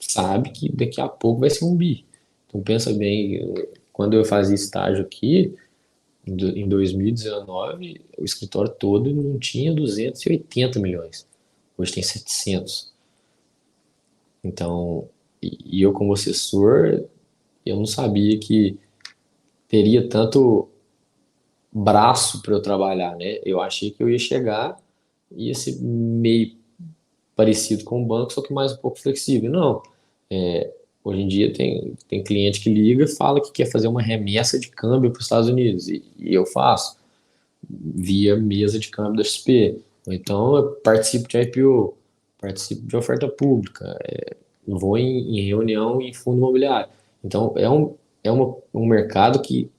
sabe que daqui a pouco vai ser um bi. Então pensa bem, quando eu fazia estágio aqui, em 2019, o escritório todo não tinha 280 milhões. Hoje tem 700. Então, e eu como assessor, eu não sabia que teria tanto braço para eu trabalhar, né? Eu achei que eu ia chegar, ia ser meio parecido com o banco, só que mais um pouco flexível. Não. Hoje em dia tem cliente que liga e fala que quer fazer uma remessa de câmbio para os Estados Unidos, e eu faço via mesa de câmbio da XP. Ou então eu participo de IPO, participo de oferta pública, vou em reunião em fundo imobiliário. Então um mercado que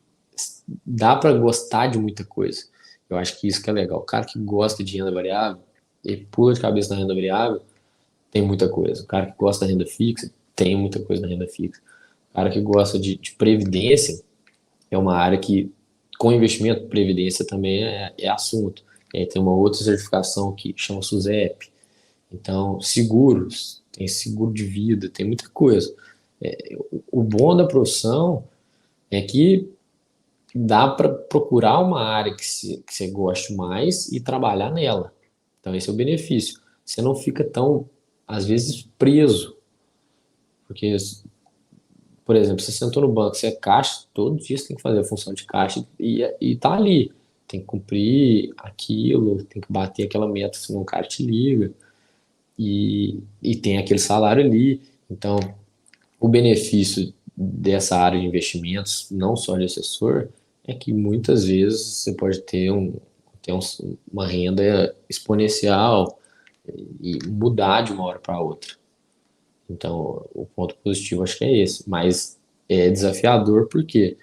dá para gostar de muita coisa. Eu acho que isso que é legal. O cara que gosta de renda variável e pula de cabeça na renda variável, tem muita coisa. O cara que gosta da renda fixa, tem muita coisa na renda fixa. O cara que gosta de previdência, é uma área que, com investimento, previdência também é assunto. E aí tem uma outra certificação que chama SUSEP. Então, seguros, tem seguro de vida, tem muita coisa. O bom da profissão é que dá para procurar uma área que você goste mais e trabalhar nela. Então, esse é o benefício. Você não fica tão, às vezes, preso. Porque, por exemplo, você sentou no banco, você é caixa, todo dia você tem que fazer a função de caixa e tá ali. Tem que cumprir aquilo, tem que bater aquela meta, senão o cara te liga. E tem aquele salário ali. Então, o benefício dessa área de investimentos, não só de assessor, é que muitas vezes você pode ter uma renda exponencial e mudar de uma hora para outra. Então, o ponto positivo acho que é esse, mas é desafiador porque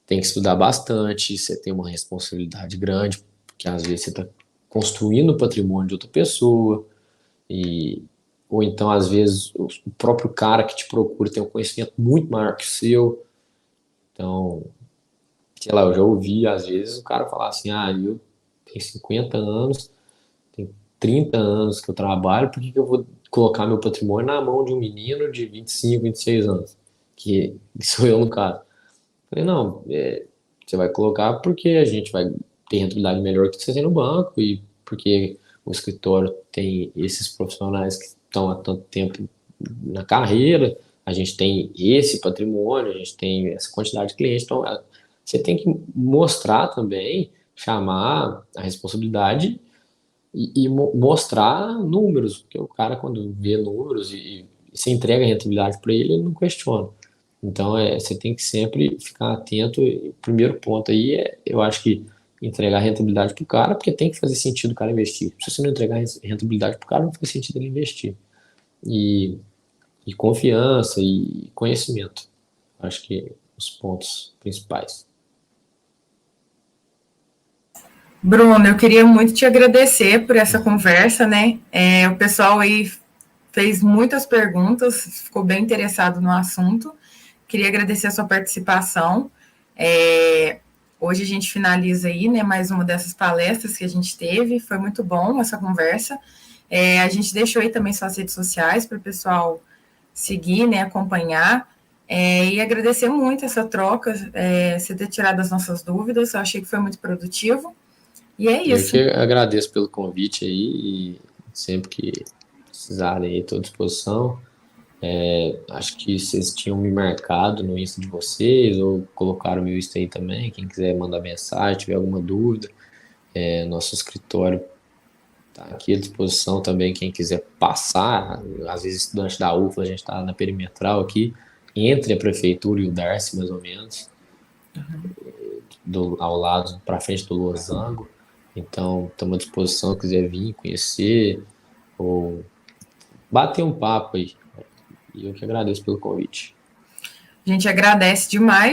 tem que estudar bastante, você tem uma responsabilidade grande, porque às vezes você está construindo o patrimônio de outra pessoa, e, ou então às vezes o próprio cara que te procura tem um conhecimento muito maior que o seu. Então, sei lá, eu já ouvi às vezes o cara falar assim, eu tenho 50 anos, tem 30 anos que eu trabalho, por que que eu vou colocar meu patrimônio na mão de um menino de 25, 26 anos? Que sou eu no caso. Eu falei, não, você vai colocar porque a gente vai ter rentabilidade melhor que você tem no banco e porque o escritório tem esses profissionais que estão há tanto tempo na carreira, a gente tem esse patrimônio, a gente tem essa quantidade de clientes, então você tem que mostrar também, chamar a responsabilidade e mostrar números, porque o cara, quando vê números e você entrega a rentabilidade para ele, ele não questiona. Então, você tem que sempre ficar atento. E o primeiro ponto aí eu acho que entregar rentabilidade para o cara, porque tem que fazer sentido o cara investir. Se você não entregar rentabilidade para o cara, não faz sentido ele investir. E, e confiança e conhecimento. Acho que os pontos principais. Bruno, eu queria muito te agradecer por essa conversa, né? O pessoal aí fez muitas perguntas, ficou bem interessado no assunto. Queria agradecer a sua participação. Hoje a gente finaliza aí, né, mais uma dessas palestras que a gente teve. Foi muito bom essa conversa. A gente deixou aí também suas redes sociais para o pessoal seguir, né, acompanhar. E agradecer muito essa troca, você ter tirado as nossas dúvidas. Eu achei que foi muito produtivo. E é Eu isso. que agradeço pelo convite aí e sempre que precisarem aí, estou à disposição. Acho que vocês tinham me marcado no Insta de vocês ou colocaram o meu Insta aí também. Quem quiser mandar mensagem, tiver alguma dúvida, nosso escritório está aqui à disposição também. Quem quiser passar, às vezes estudante da UFLA, a gente está na perimetral aqui, entre a prefeitura e o Darcy, mais ou menos, ao lado, para frente do Losango. Então, estamos à disposição, quiser vir conhecer ou bater um papo aí. E eu que agradeço pelo convite. A gente agradece demais.